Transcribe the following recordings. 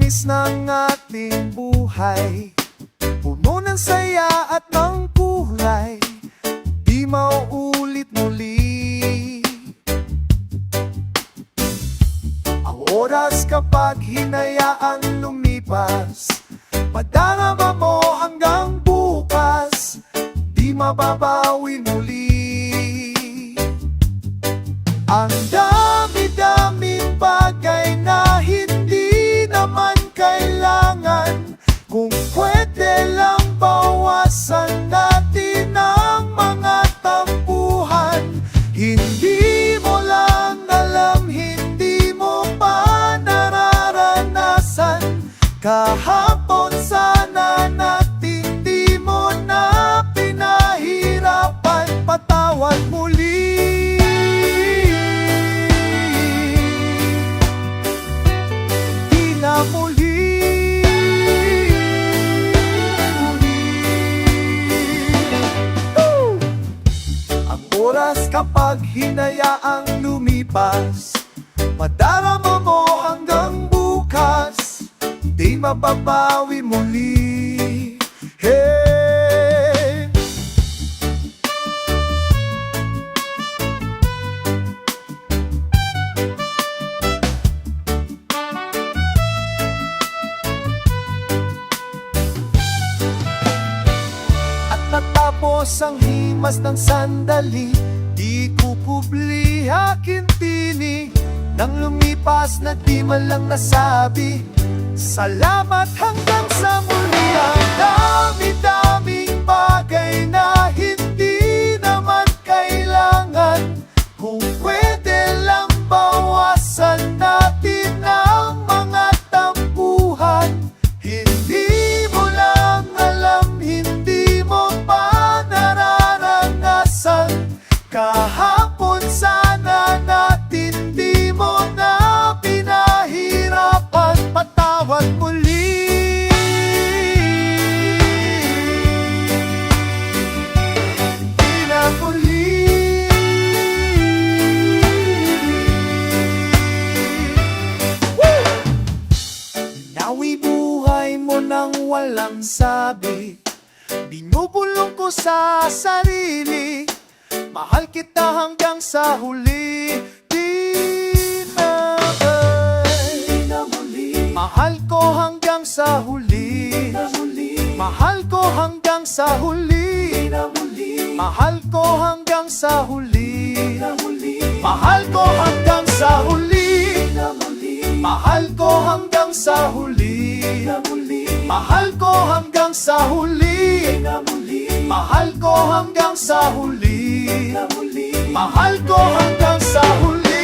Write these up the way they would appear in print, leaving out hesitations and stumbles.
tamis ng ating buhay, puno ng saya at ng kulay, di mauulit muli. Ang oras kapag hinayaang lumipas, madarama mo hanggang bukas, di mababawi muli. Ang dami-daming bagay na hindi naman kailangan, kung pwede lang bawasan natin ang mga tampuhan. Hindi mo lang alam, hindi mo pa nararanasan, kahapon sana natin di mo na pinahirapan, patawad muli. Ang oras kapag hinayaang lumipas, madarama mo hanggang bukas, di mababawi muli. Hey! At natapos ang himas ng sandali, di kukubli aking tinig, nang lumipas na di man lang nasabi, salamat hanggang sa muli. Ang dami-daming bagay na hindi naman kailangan, kung pwede lang bawasan natin ang mga tampuhan. Hindi mo lang alam, hindi mo pa nararanasan, kahapon sana natin di mo na pinahirapan, patawad muli. Di na muli. Woo! Nawi buhay mo nang walang sabi, binubulong ko sa sarili, mahal kita hanggang sa huli. Di na muli. Mahal ko hanggang sa huli. Mahal ko hanggang sa huli. Mahal ko hanggang sa huli. Mahal ko hanggang sa huli. Mahal ko hanggang sa huli. Mahal ko hanggang sa huli. Mahal ko hanggang sa huli. Mahal ko hanggang sa huli.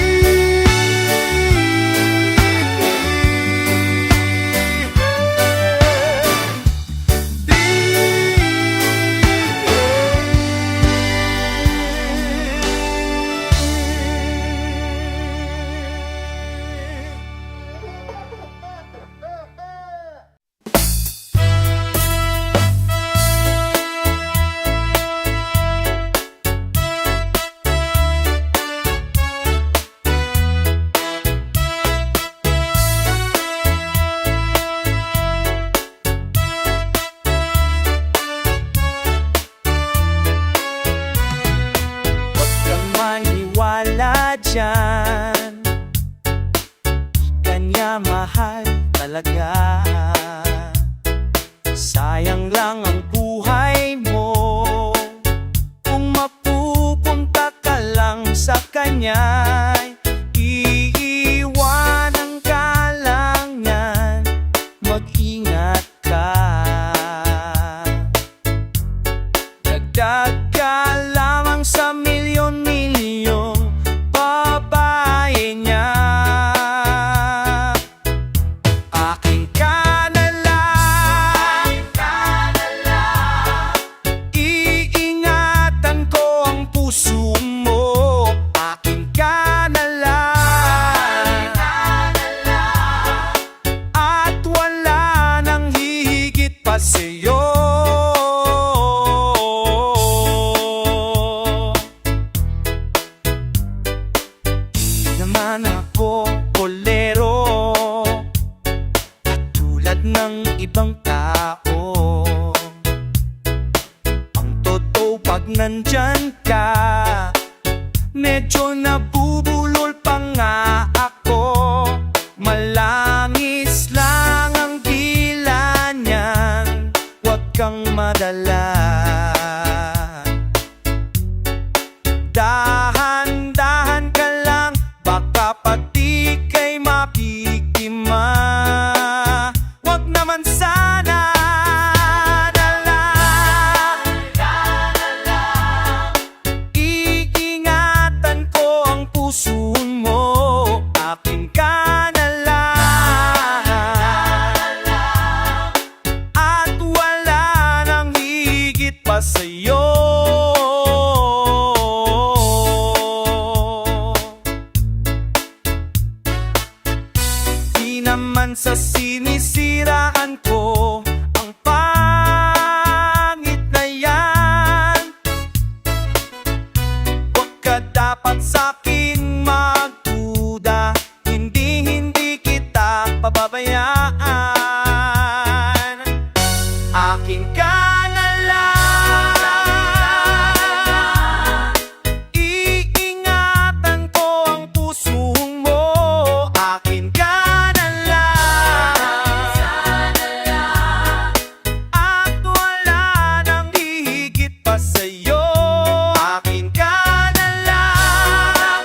Diyan, kanya mahal talaga. Sayang lang ang buhay mo kung mapupunta ka lang sa kanya. Iiwanan ka lang yan, mag-ingat ka. Dagdag ka lamang sa milyon-milyong babae niya. Akin ka na lang, nandyan ka. Medyo nabubulol pa nga ako, malangis lang ang dila niyan, huwag kang madala. Dahan-dahan ka lang, baka pati kay mapiktima. Huwag naman sana na lang. Iingatan ko ang puso mo, akin ka na lang. At wala nang higit pa sa'yo. Di naman sa sinisiraan ko ang pangit na yan. Huwag ka dapat sa'king magduda, hindi kita pababayaan. Akin ka na lang. Iingatan ko ang puso mo, akin ka na lang. At wala nang hihigit pa sa'yo, akin ka na lang.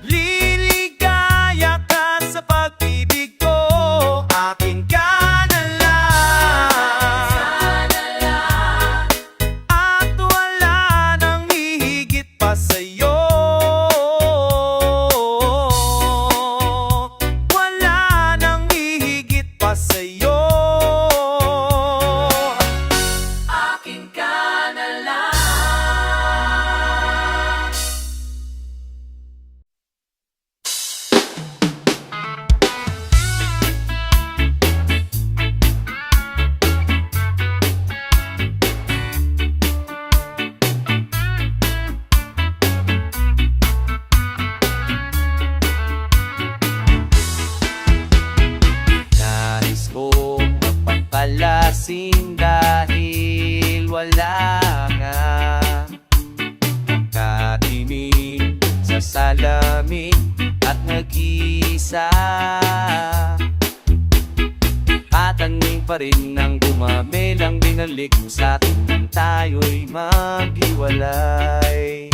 Liligaya ka sa pag-ibig ko, akin ka na lang. At wala nang hihigit pa sa'yo. Wala nang hihigit pa sa'yo. Akin ka na lang. Nais kong magpakalasing dahil wala nga katinig sa salamin at nag-iisa. Patanging pa rin ng gumamelang binalik mo sa'tin nang tayo'y maghiwalay.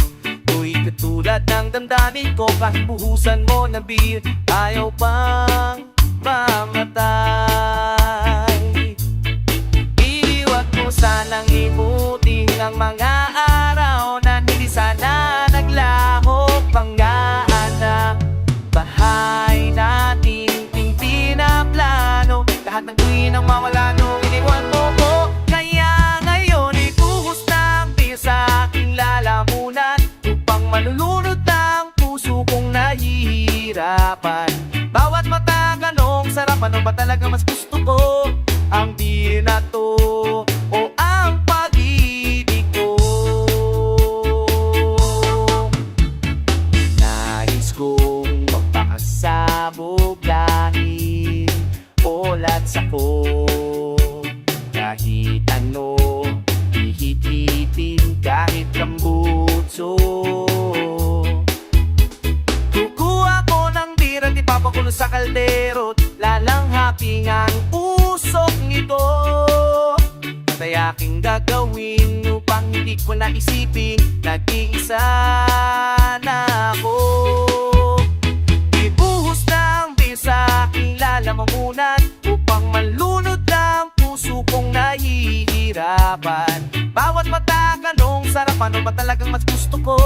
Tu'y katulad ng damdamin ko, kahit buhusan mo ng beer, ayaw pang mamatay. Iliwag mo sanang ibuting ang mga araw na hindi sana naglaho pang na bahay natin ting pinaplano. Lahat ng tuwin ang mawala nung iniwan mo ko. Kaya ngayon ibuhos ng beer sa aking lalamunan, upang malulunod ng puso kong nahihirapan. Bawat mata ganong sarap, ano ba talaga mas gusto ko? Ang beer na to o ang pag-ibig ko? Nais kong magpakasabog dahil olat sako. Kahit ano, ihit-hitin kahit kambutso. Kukuha ko ng beer at ipapakulo sa kaldero, lalanghapin ang usok nito. Patay aking gagawin upang hindi ko naisipin nag-iisa na ako. Ibuhos ng beer sa aking lalamunan, upang malunod ng puso kong nahihirapan. Bawat mata kanong sarap, ano ba talagang mas gusto ko?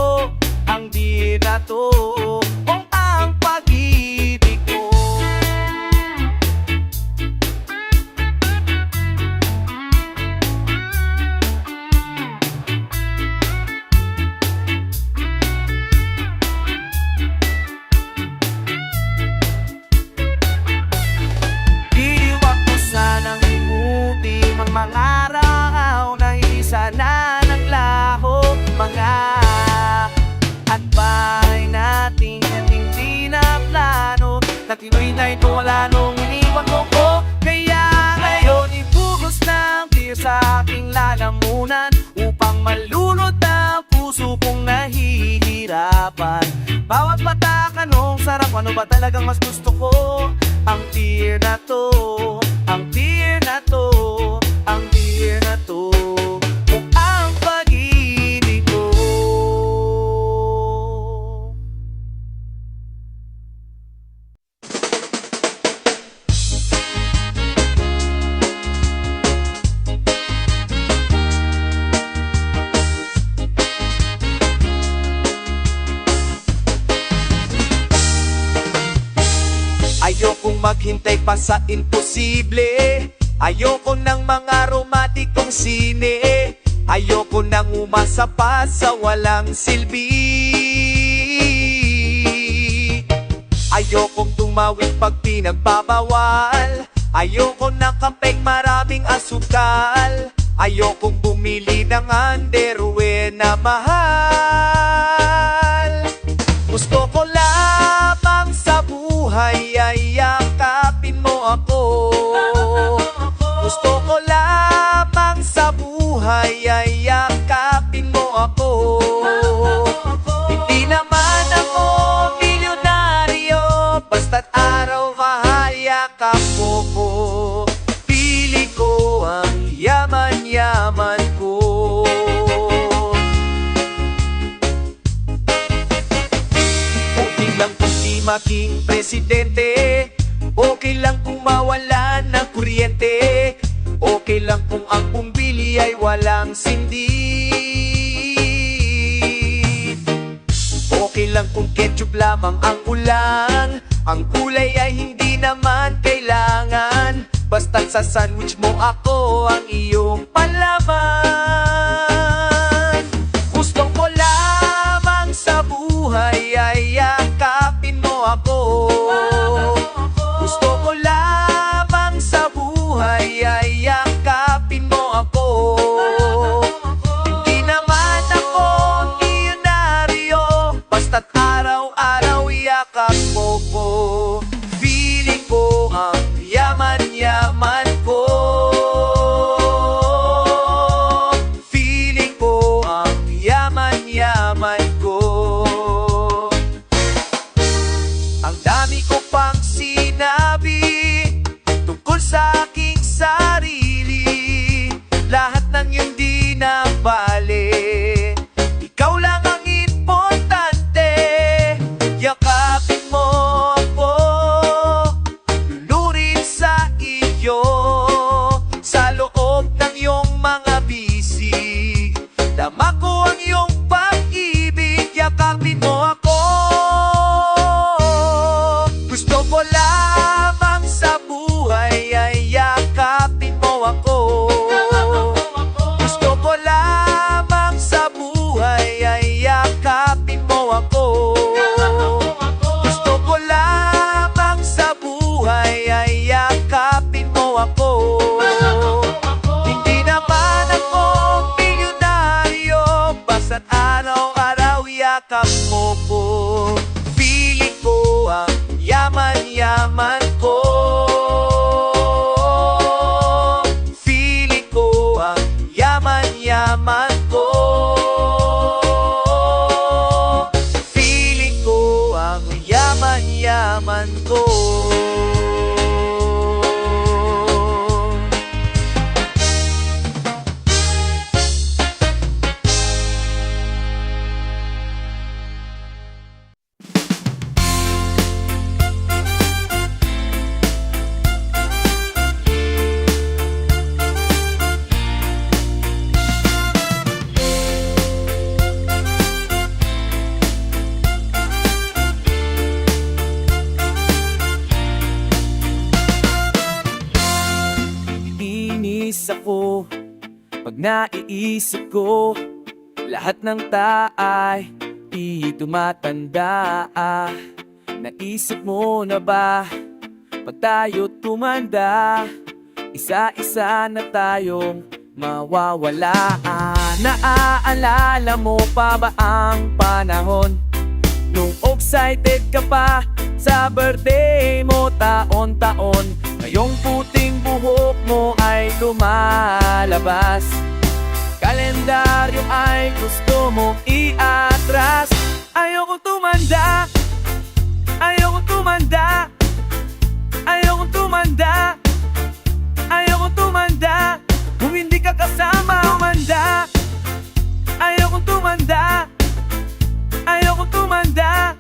Ang beer na to o ang pag-ibig ko? Iiwag mo sanang imuti ang mga araw na isa na naglaho. Mga at bahay nating hindi na plano, na tinuloy na ito wala nung iniwan mo ko. Kaya ngayon ibuhos ng beer sa aking lalamunan, kahirapan. Bawat patakanong sarap, ano ba talagang mas gusto ko? Ang beer na to, ang beer na to, ang beer na to, o ang pag-ibig ko. Ayokong maghintay pa sa imposible. Ayoko ng mga romantikong sine. Ayoko nang umasa pa sa walang silbi. Ayokong tumawid pag pinagbabawal. Ayoko ng kampeng maraming asukal. Ayokong bumili ng underwear na mahal. Gusto ko lamang sa buhay ay yakapin mo ako. Gusto ko lamang sa buhay ay yakapin mo ako. Hindi naman ako milyonaryo, basta't araw mahal yakap mo ko. Pili ko ang yaman-yaman ko. Okay lang kung di maging presidente, okay lang kung mawalan ng kuryente, okay lang kung ang pumbili ay walang sindi, okay lang kung ketchup lamang ang ulam, ang kulay ay hindi naman kailangan, basta't sa sandwich mo ako ang iyong palaman. Gusto ko lamang sa buhay ay yakapin mo ako. Gusto ko lamang sa buhay ay yakapin mo ako. Hindi naman ako milyonaryo, basta't araw-araw yakap mo ko. Feeling ko ang yaman-yaman ko. Feeling ko ang yaman-yaman ko. Ang dami ko pang sinabi tungkol sa aking sarili, lahat ng yun di na bale. Ikaw lang ang importante, yakapin mo ako, lulurin sa iyo, sa loob ng iyong mga bisig. Dama ko ang iyong pag-ibig, yakapin mo ako. Gusto ko lamang sa buhay ay yakapin mo ako. Gusto ko lamang sa buhay ay yakapin mo ako. Gusto ko lamang sa buhay ay yakapin mo ako. Hindi naman ako milyonaryo, basta't araw-araw yakap mo ko. Feeling ko ang yaman-yaman ko. Feeling ko ang yaman-yaman ko. Feeling ko ang yaman-yaman ko. Inis ako pag naiisip ko, lahat ng taay di tumatanda. Naisip mo na ba pag tayo tumanda, isa-isa na tayong mawawala? Naaalala mo pa ba ang panahon nung excited ka pa sa birthday mo taon-taon? Ngayong puting buhok mo ay lumalabas, kalendar kalendaryo ay gusto mong iatras. Ayokong tumanda, ayokong tumanda, ayokong tumanda, ayokong tumanda. Kung hindi ka kasama, tumanda. Ayokong tumanda, ayokong tumanda,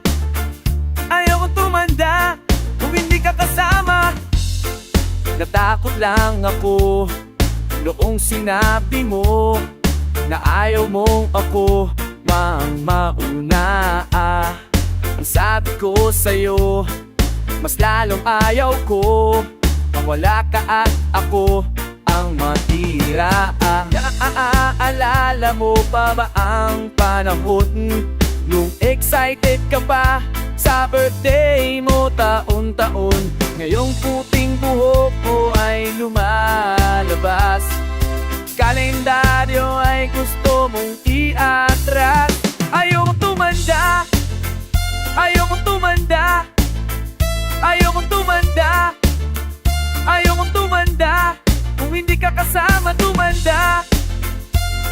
ayokong tumanda. Kung hindi ka kasama. Natakot lang ako noong sinabi mo na ayaw mong ako mauna. Ang sabi ko sa'yo, mas lalong ayaw ko ang wala ka at ako ang matira. Naaalala mo pa ba ang panahon nung excited ka pa sa birthday mo taon-taon? Ngayong puting buhok mo ay lumalabas, kalendaryo ay gusto mong iatras. Ayokong tumanda, ayokong tumanda, ayokong tumanda, ayokong tumanda. Kung hindi ka kasama, tumanda.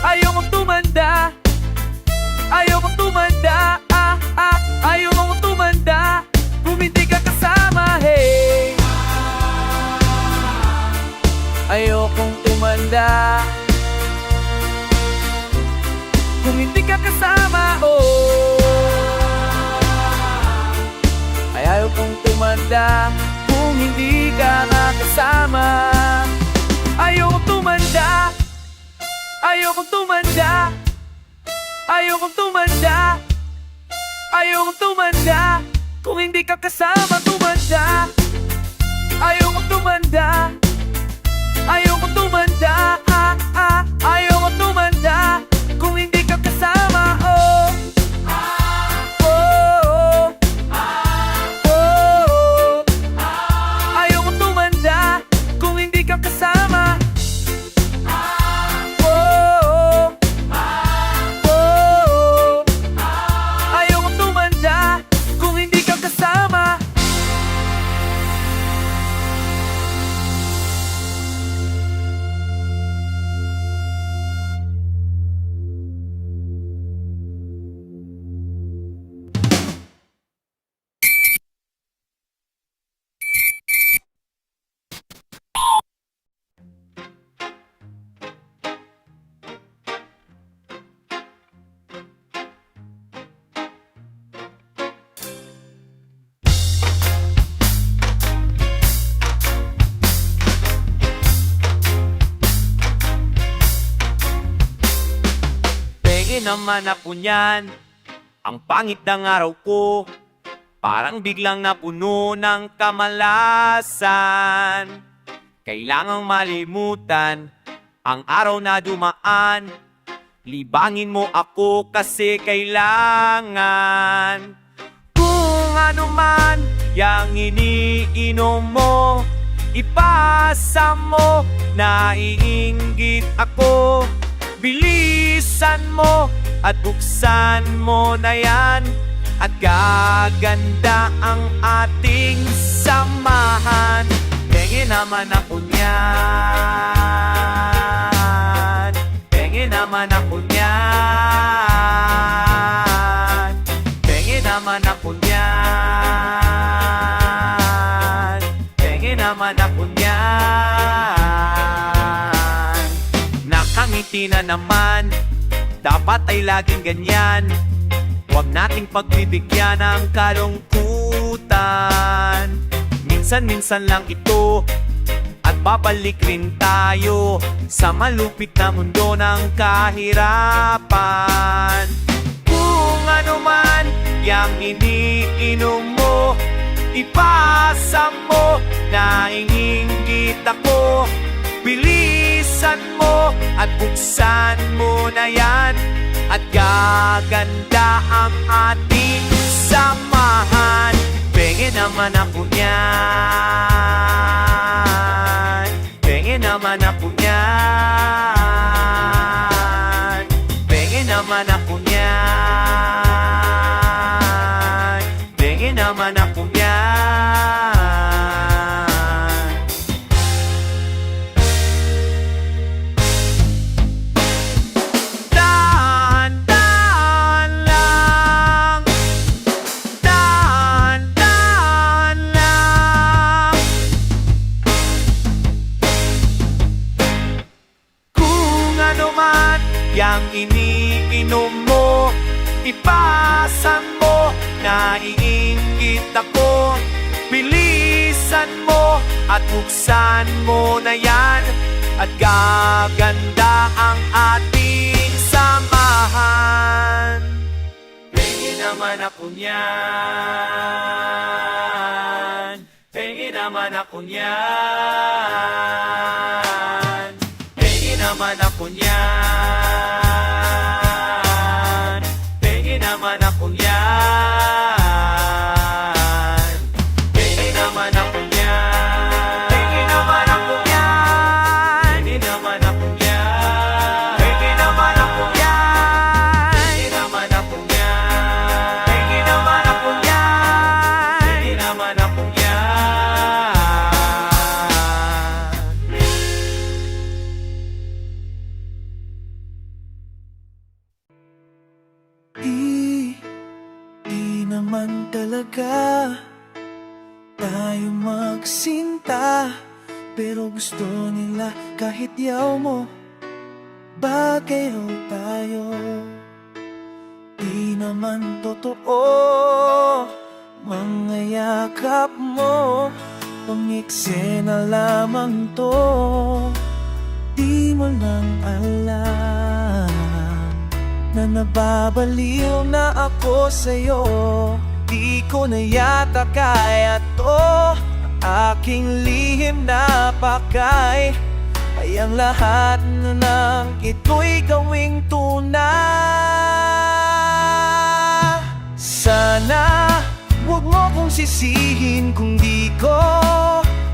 Ayokong tumanda, ayokong tumanda, ayokong tumanda. Kung hindi ka kasama, hey. Ayokong tumanda. Kung hindi ka kasama, oh. Ay ayokong tumanda. Kung hindi ka nakasama. Ayokong tumanda, ayokong tumanda, ayokong tumanda, ayokong tumanda. Kung hindi ka kasama, tumanda. Ayokong tumanda, ayokong tumanda, ayokong tumanda. Kung hindi ka kasama, oh. Oh, oh, oh. Ayokong tumanda. Kung hindi ka kasama. Oh, oh, ayokong tumanda. Kung hindi ka kasama. Naman ako niyan, ang pangit ng araw ko, parang biglang napuno ng kamalasan. Kailangang malimutan ang araw na dumaan, libangin mo ako kasi kailangan. Kung ano man yang iniinom mo, ipasa mo, naiinggit ako. Bilisan mo at buksan mo na yan, at gaganda ang ating samahan. Pengen naman ako niyan, pengen naman ako niyan, pengen naman ako niyan, pengen naman ako niyan. Nakangiti na naman, dapat ay laging ganyan. Huwag nating pagbibigyan ng kalungkutan. Minsan-minsan lang ito, at babalik rin tayo sa malupit na mundo ng kahirapan. Kung ano man yang iniinom mo, ipasa mo, naiinggit ako. Bilisan mo at buksan mo na yan, at gaganda ang ating samahan. Pengen naman ako niyan, pengen naman ako niyan, pengen naman ako niyan, pengen naman ako niyan. ako. Bilisan mo at buksan mo na yan, at gaganda ang ating samahan. Pengi naman ako niyan, pengi naman ako niyan, pengi naman ako niyan, pengi naman ako niyan, pengi naman ako niyan, pengi naman ako niyan, pengi naman ako niyan, pengi naman ako niyan, pengi naman ako niyan, pengi naman ako niyan, pengi naman ako niyan. Di naman talaga tayo magsinta, pero gusto nila kahit yaw mo, bagay raw tayo. Di naman totoo mga yakap mo, pang-eksena lamang to. Di mo lang alam na nababaliw na ako sa'yo. Di ko na yata kaya to, aking lihim na pakay, ay ang lahat na ng ito'y gawing tunay. Sana huwag mo kong sisihin kung di ko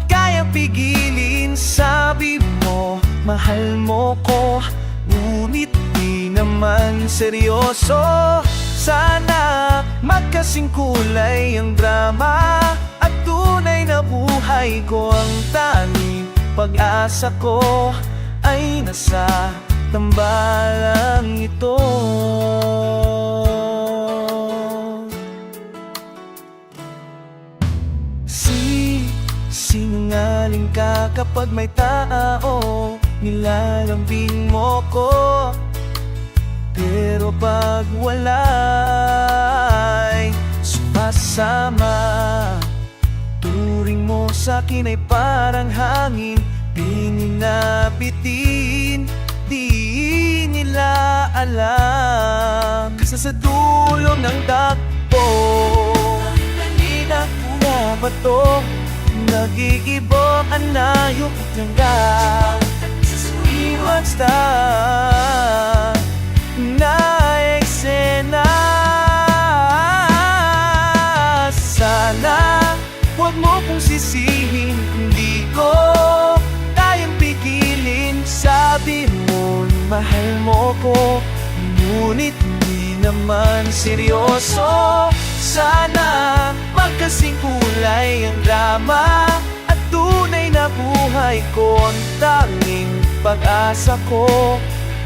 kaya pigilin. Sabi mo, mahal mo ko, ngunit di naman seryoso. Sana magkasing kulay ang drama, at tunay na buhay ko. Ang tanging pag-asa ko ay nasa tambalang ito. Sinungaling ka kapag may tao, nilalambing mo ko. Pero pag wala'y sumasama, turing mo sa'kin ay parang hangin, pininabitin. Di nila alam, kasi sa dulo ng takbo, kanina ko nga ba to? Nag-iibong anayo hanggang iwagsta na eksena. Sana huwag mo kong sisihin kung di ko kayang pigilin. Sabi mo mahal mo ko, ngunit hindi naman seryoso. Sana magkasing kulay ang drama, at tunay na buhay ko. Ang tanging pag-asa ko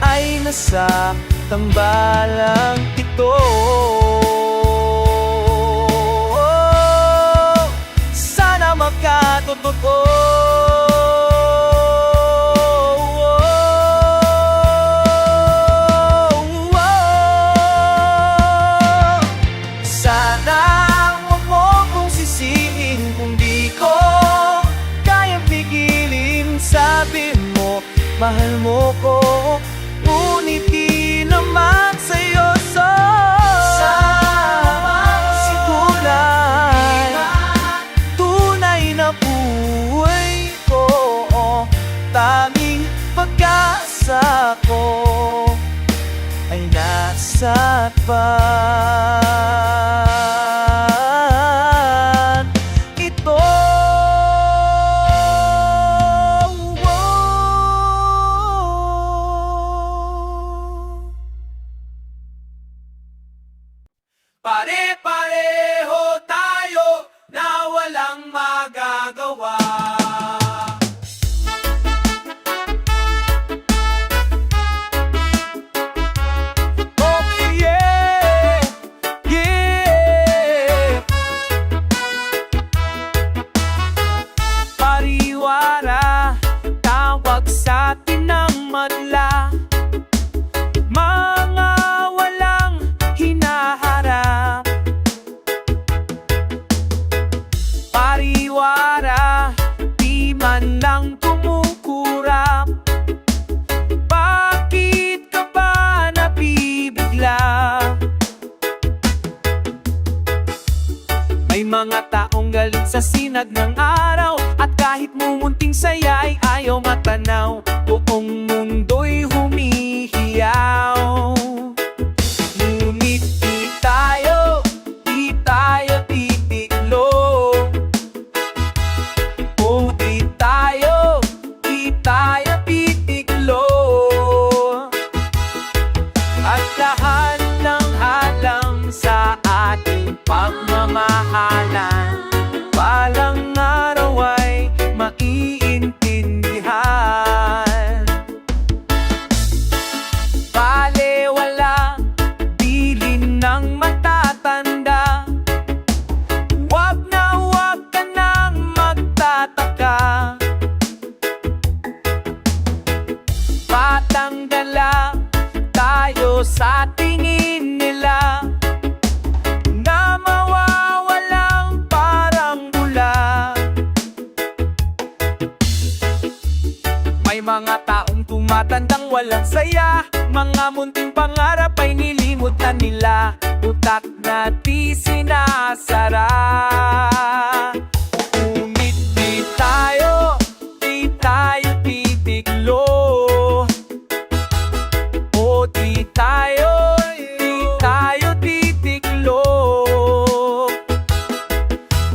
ay nasa tambalang ito. Sana magkatotoo. Sana huwag mo kong sisihin kung di ko kayang pigilin. Sabi mo mahal mo ko, ngunit di naman seryoso. Sama si kulay, tunay na buhay ko. Tanging pag-asa ko ay nasa pan ito. Pare-pareho tayo na walang magagawa. Oh yeah, yeah. Pariwara, tawag sa atin ng madla, mga walang hinaharap. nawawala, di man lang kumukurap. Bakit ka ba nabibigla? May mga taong galit sa sinag ng araw, at kahit mumunting saya ay ayaw matanaw. Buong mundo'y humihiyaw. Ngunit di tayo titiglo. O di tayo titiglo. At lahat ng halang sa ating pagmamahalan, balang araw ay maiintindihan. Balewala, bilin ng matatanda. Wag ka nang magtataka. Patanggala tayo sa tingin nila, na mawawalang parang bula. May mga taong tumatandang walang saya, mga munting pangarap ay nilimutan nila. Utak na di sinasara. Ngunit di tayo titiglo. O di tayo titiglo.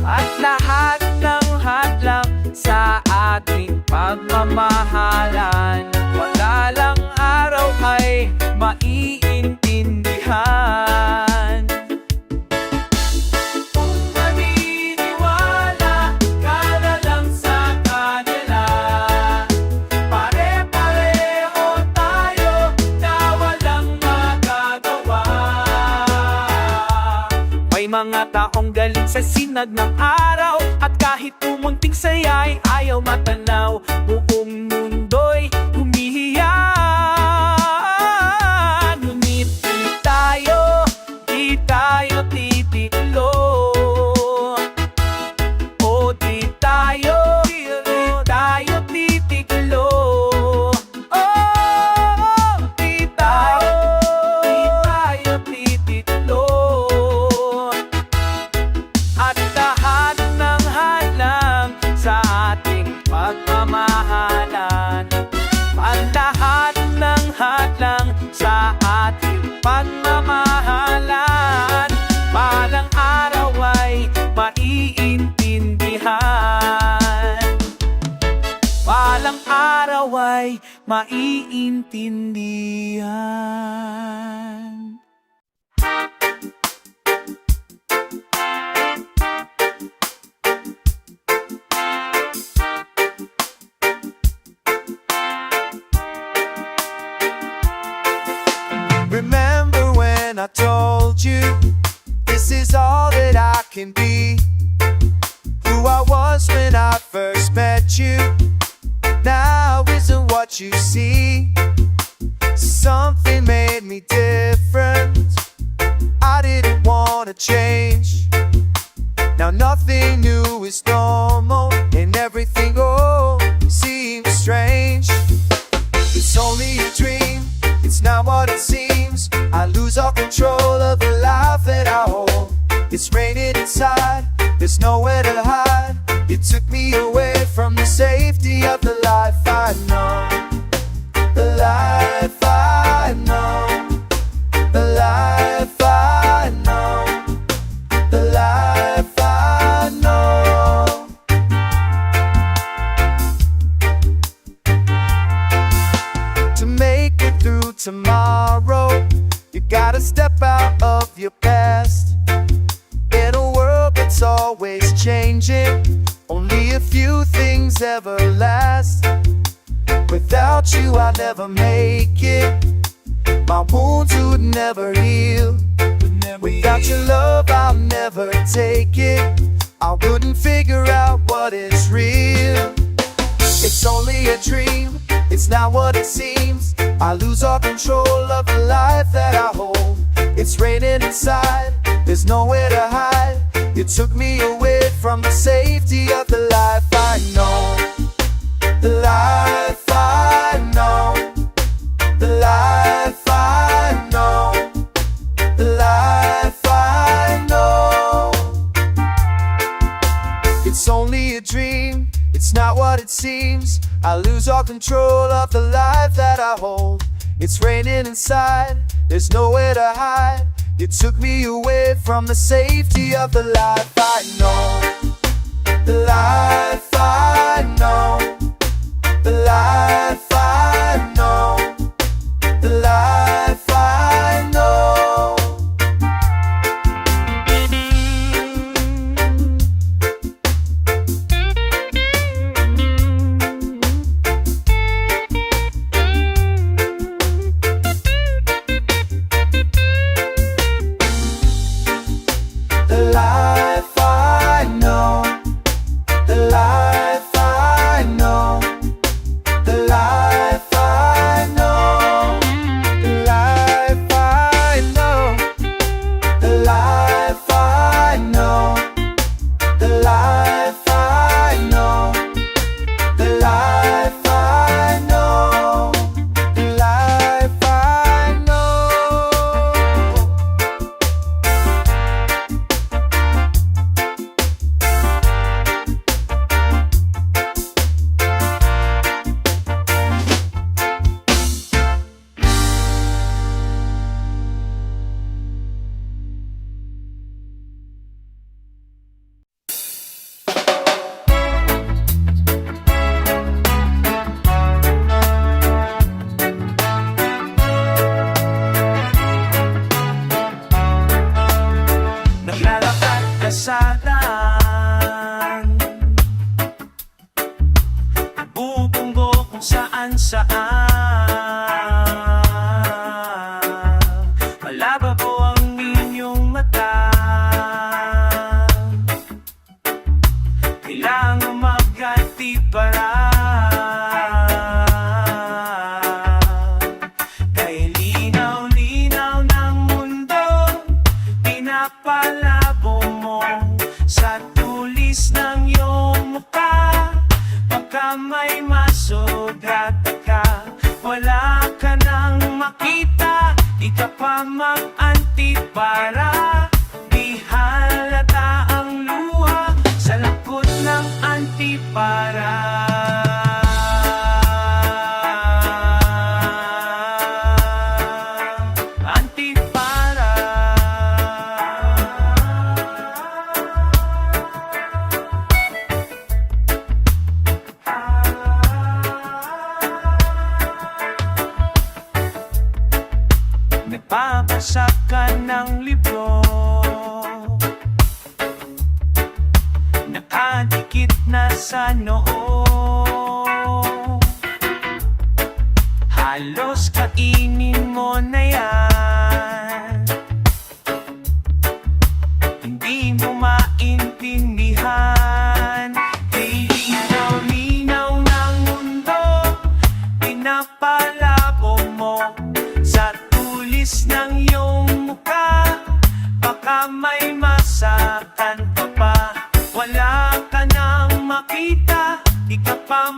At lahat ng hadlang sa ating pagmamahalan, wala lang araw ay maiintindihan. Kung maniniwala ka na lang sa kanila, pare-pareho tayo na walang magagawa. May mga taong galing sa sinag ng araw, at kahit pumunting saya ay ayaw matanaw. Buong mundo'y humihiyan. Ngunit di tayo titiglo. O di tayo titiglo. Oh, di tayo titiglo. At lahat ng halang sa ating pagmamahalan, ang lahat ng hadlang sa ating pagmamahalan, balang araw ay maiintindihan. Balang araw ay maiintindihan. Remember when I told you this is all that I can be? Who I was when I first met you now isn't what you see. Something made me different. I didn't want to change. Now nothing new is normal, and everything old seems strange. It's only a dream, it's not what it seems. I lose all control of the life that I hold. It's raining inside, there's nowhere to hide. It took me away from the safety of the life I know. The life I know. The life I know. The life I know. To make it through tomorrow, you gotta step out of your past. In a world that's always changing, only a few things ever last. Without you I'd never make it. My wounds would never heal. Without your love I'll never take it. I wouldn't figure out what is real. It's only a dream, it's not what it seems. I lose all control of the life that I hold. It's raining inside, there's nowhere to hide. You took me away from the safety of the life I know. The life I know. The life I know. The life I know. It's only a dream, it's not what it seems. I lose all control of the life that I hold. It's raining inside, there's nowhere to hide. You took me away from the safety of the life I know. The life I know. The life I know. The life I know. The life I know. The life I know. The life I know. The life I know. The life I know. The life I know. The life I know. The life I know. Naglalakad ka sa daan, bubunggo kung saan malabo ang inyong mata. Kailangan magganti para kay linaw-linaw ng mundo. Pinapalabo mo sa tulis ng iyong mukha. Baka may masugatan ka, wala ka nang makita. Di ka pa mag-anti para di halata ang luha sa lakot ng antipara. Antipara. Nagbabasa ka ng libro, nakadikit na sa noo. Halos kainin mo na yan, hindi mo maintindihan. Kay linaw-linaw ng mundo, pinapalabo mo sa tulis ng iyong mukha. Baka may masaktan ka pa, wala ka nang makita. Di ka pa